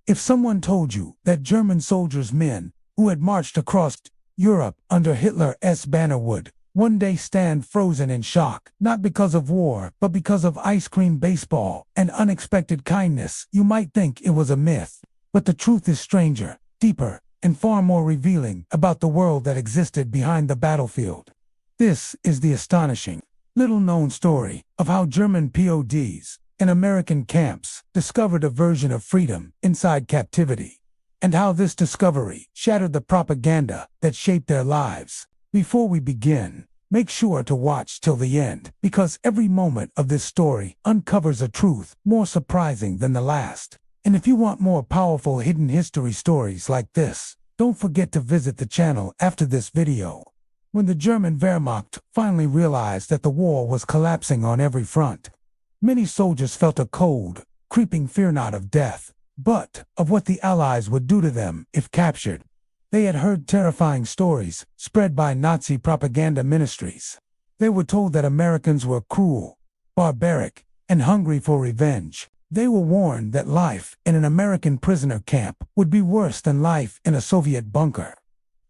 If someone told you that German soldiers, men who had marched across Europe under Hitler's banner, would one day stand frozen in shock, not because of war, but because of ice cream, baseball, and unexpected kindness, you might think it was a myth. But the truth is stranger, deeper, and far more revealing about the world that existed behind the battlefield. This is the astonishing, little-known story of how German POWs in American camps discovered a version of freedom inside captivity, and how this discovery shattered the propaganda that shaped their lives. Before we begin, make sure to watch till the end, because every moment of this story uncovers a truth more surprising than the last. And if you want more powerful hidden history stories like this, don't forget to visit the channel after this video. When the German Wehrmacht finally realized that the war was collapsing on every front, many soldiers felt a cold, creeping fear, not of death, but of what the Allies would do to them if captured. They had heard terrifying stories spread by Nazi propaganda ministries. They were told that Americans were cruel, barbaric, and hungry for revenge. They were warned that life in an American prisoner camp would be worse than life in a Soviet bunker.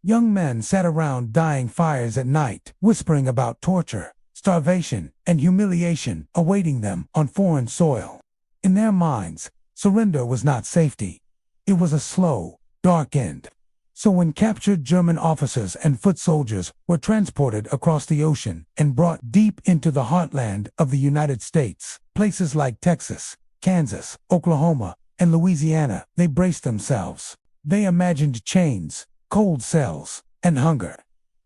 Young men sat around dying fires at night, whispering about torture, starvation, and humiliation awaiting them on foreign soil. In their minds, surrender was not safety. It was a slow, dark end. So when captured German officers and foot soldiers were transported across the ocean and brought deep into the heartland of the United States, places like Texas, Kansas, Oklahoma, and Louisiana, they braced themselves. They imagined chains, cold cells, and hunger.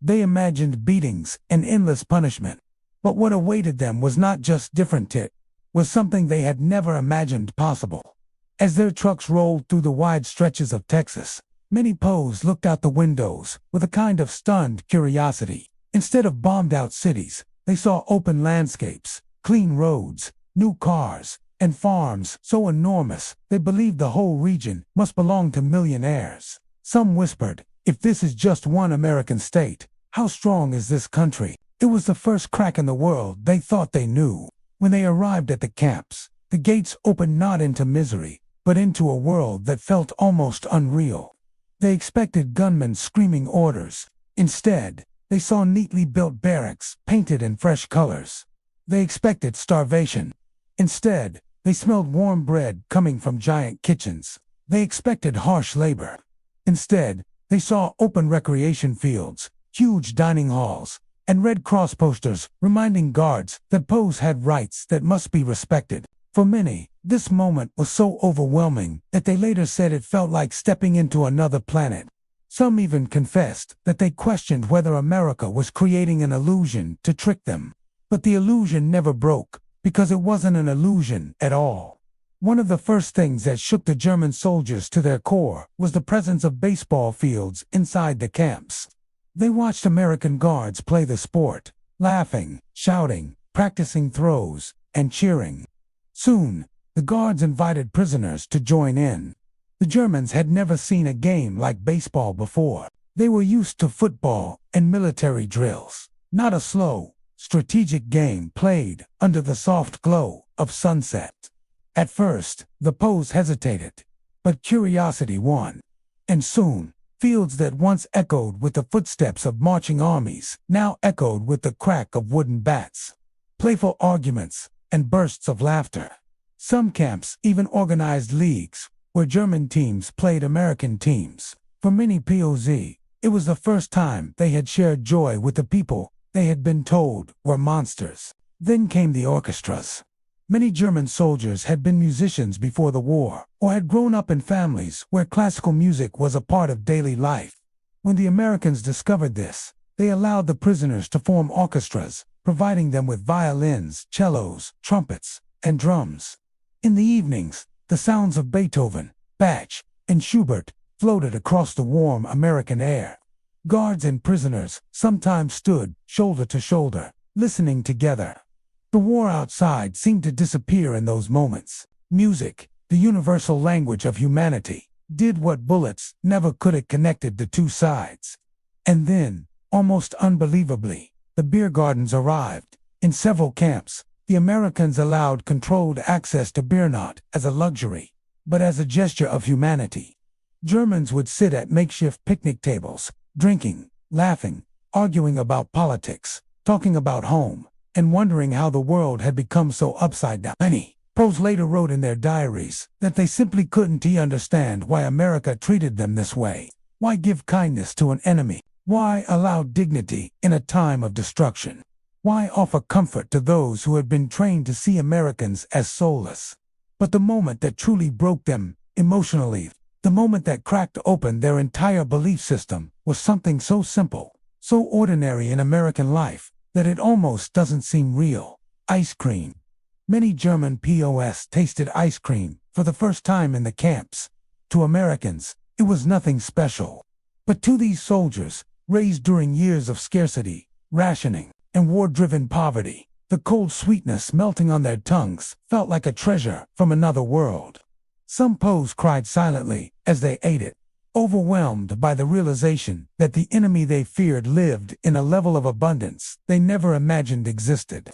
They imagined beatings and endless punishment. But what awaited them was not just different, it was something they had never imagined possible. As their trucks rolled through the wide stretches of Texas, many POWs looked out the windows with a kind of stunned curiosity. Instead of bombed-out cities, they saw open landscapes, clean roads, new cars, and farms so enormous they believed the whole region must belong to millionaires. Some whispered, "If this is just one American state, how strong is this country?" It was the first crack in the world they thought they knew. When they arrived at the camps, the gates opened not into misery, but into a world that felt almost unreal. They expected gunmen screaming orders. Instead, they saw neatly built barracks painted in fresh colors. They expected starvation. Instead, they smelled warm bread coming from giant kitchens. They expected harsh labor. Instead, they saw open recreation fields, huge dining halls, and Red Cross posters reminding guards that POWs had rights that must be respected. For many, this moment was so overwhelming that they later said it felt like stepping into another planet. Some even confessed that they questioned whether America was creating an illusion to trick them. But the illusion never broke, because it wasn't an illusion at all. One of the first things that shook the German soldiers to their core was the presence of baseball fields inside the camps. They watched American guards play the sport, laughing, shouting, practicing throws, and cheering. Soon, the guards invited prisoners to join in. The Germans had never seen a game like baseball before. They were used to football and military drills, not a slow, strategic game played under the soft glow of sunset. At first, the POWs hesitated, but curiosity won. And soon, fields that once echoed with the footsteps of marching armies now echoed with the crack of wooden bats, playful arguments, and bursts of laughter. Some camps even organized leagues where German teams played American teams. For many POWs, it was the first time they had shared joy with the people they had been told were monsters. Then came the orchestras. Many German soldiers had been musicians before the war, or had grown up in families where classical music was a part of daily life. When the Americans discovered this, they allowed the prisoners to form orchestras, providing them with violins, cellos, trumpets, and drums. In the evenings, the sounds of Beethoven, Bach, and Schubert floated across the warm American air. Guards and prisoners sometimes stood shoulder to shoulder, listening together. The war outside seemed to disappear in those moments. Music, the universal language of humanity, did what bullets never could. It connected the two sides. And then, almost unbelievably, the beer gardens arrived. In several camps, the Americans allowed controlled access to beer not as a luxury, but as a gesture of humanity. Germans would sit at makeshift picnic tables, drinking, laughing, arguing about politics, talking about home, and wondering how the world had become so upside down. Many Poles later wrote in their diaries that they simply couldn't understand why America treated them this way. Why give kindness to an enemy? Why allow dignity in a time of destruction? Why offer comfort to those who had been trained to see Americans as soulless? But the moment that truly broke them emotionally, the moment that cracked open their entire belief system, was something so simple, so ordinary in American life, that it almost doesn't seem real. Ice cream. Many German POWs tasted ice cream for the first time in the camps. To Americans, it was nothing special. But to these soldiers, raised during years of scarcity, rationing, and war-driven poverty, the cold sweetness melting on their tongues felt like a treasure from another world. Some POWs cried silently as they ate it, overwhelmed by the realization that the enemy they feared lived in a level of abundance they never imagined existed.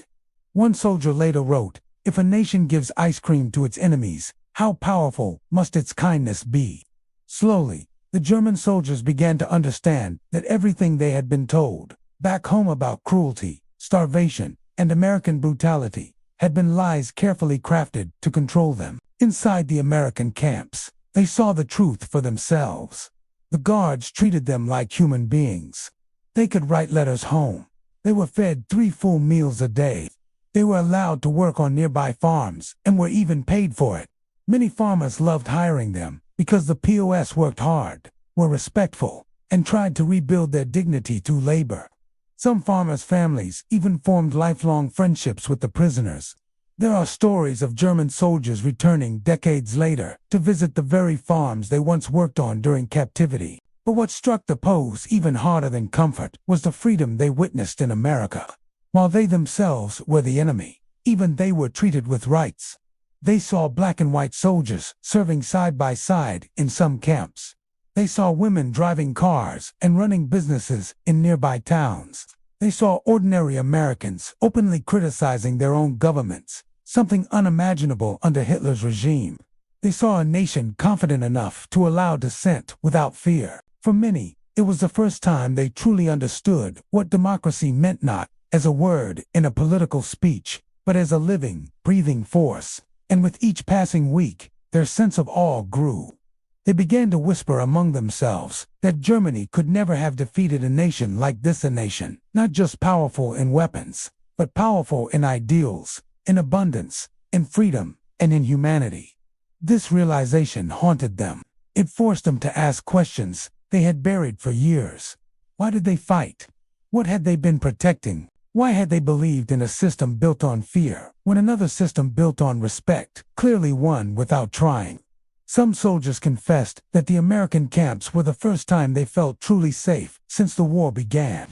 One soldier later wrote, "If a nation gives ice cream to its enemies, how powerful must its kindness be?" Slowly, the German soldiers began to understand that everything they had been told back home about cruelty, starvation, and American brutality had been lies carefully crafted to control them. Inside the American camps, they saw the truth for themselves. The guards treated them like human beings. They could write letters home. They were fed 3 full meals a day. They were allowed to work on nearby farms and were even paid for it. Many farmers loved hiring them because the POWs worked hard, were respectful, and tried to rebuild their dignity through labor. Some farmers' families even formed lifelong friendships with the prisoners. There are stories of German soldiers returning decades later to visit the very farms they once worked on during captivity. But what struck the POWs even harder than comfort was the freedom they witnessed in America. While they themselves were the enemy, even they were treated with rights. They saw black and white soldiers serving side by side in some camps. They saw women driving cars and running businesses in nearby towns. They saw ordinary Americans openly criticizing their own governments, something unimaginable under Hitler's regime. They saw a nation confident enough to allow dissent without fear. For many, it was the first time they truly understood what democracy meant, not as a word in a political speech, but as a living, breathing force. And with each passing week, their sense of awe grew. They began to whisper among themselves that Germany could never have defeated a nation like this, a nation not just powerful in weapons, but powerful in ideals, in abundance, in freedom, and in humanity. This realization haunted them. It forced them to ask questions they had buried for years. Why did they fight? What had they been protecting? Why had they believed in a system built on fear, when another system built on respect clearly won without trying? Some soldiers confessed that the American camps were the first time they felt truly safe since the war began.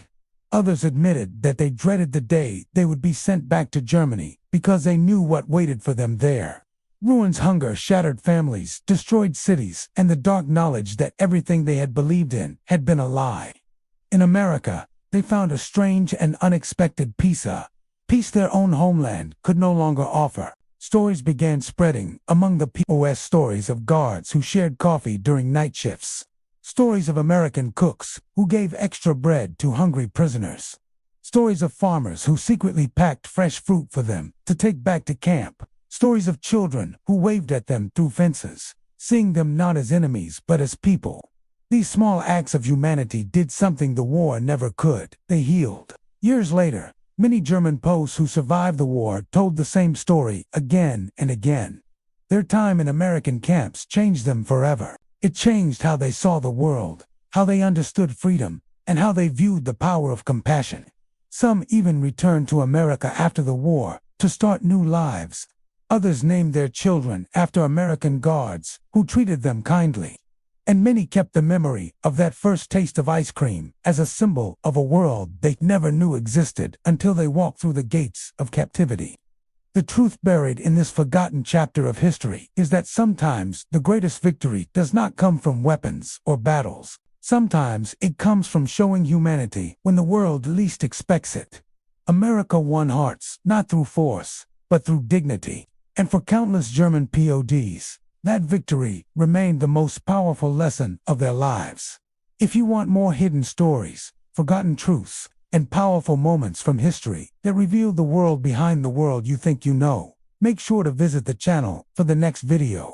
Others admitted that they dreaded the day they would be sent back to Germany because they knew what waited for them there. Ruins, hunger, shattered families, destroyed cities, and the dark knowledge that everything they had believed in had been a lie. In America, they found a strange and unexpected peace, a peace their own homeland could no longer offer. Stories began spreading among the POWs, stories of guards who shared coffee during night shifts, stories of American cooks who gave extra bread to hungry prisoners, stories of farmers who secretly packed fresh fruit for them to take back to camp, stories of children who waved at them through fences, seeing them not as enemies but as people. These small acts of humanity did something the war never could. They healed. Years later, many German POWs who survived the war told the same story again and again. Their time in American camps changed them forever. It changed how they saw the world, how they understood freedom, and how they viewed the power of compassion. Some even returned to America after the war to start new lives. Others named their children after American guards who treated them kindly. And many kept the memory of that first taste of ice cream as a symbol of a world they never knew existed until they walked through the gates of captivity. The truth buried in this forgotten chapter of history is that sometimes the greatest victory does not come from weapons or battles. Sometimes it comes from showing humanity when the world least expects it. America won hearts not through force, but through dignity. And for countless German POWs, That victory remained the most powerful lesson of their lives. If you want more hidden stories, forgotten truths, and powerful moments from history that reveal the world behind the world you think you know, make sure to visit the channel for the next video.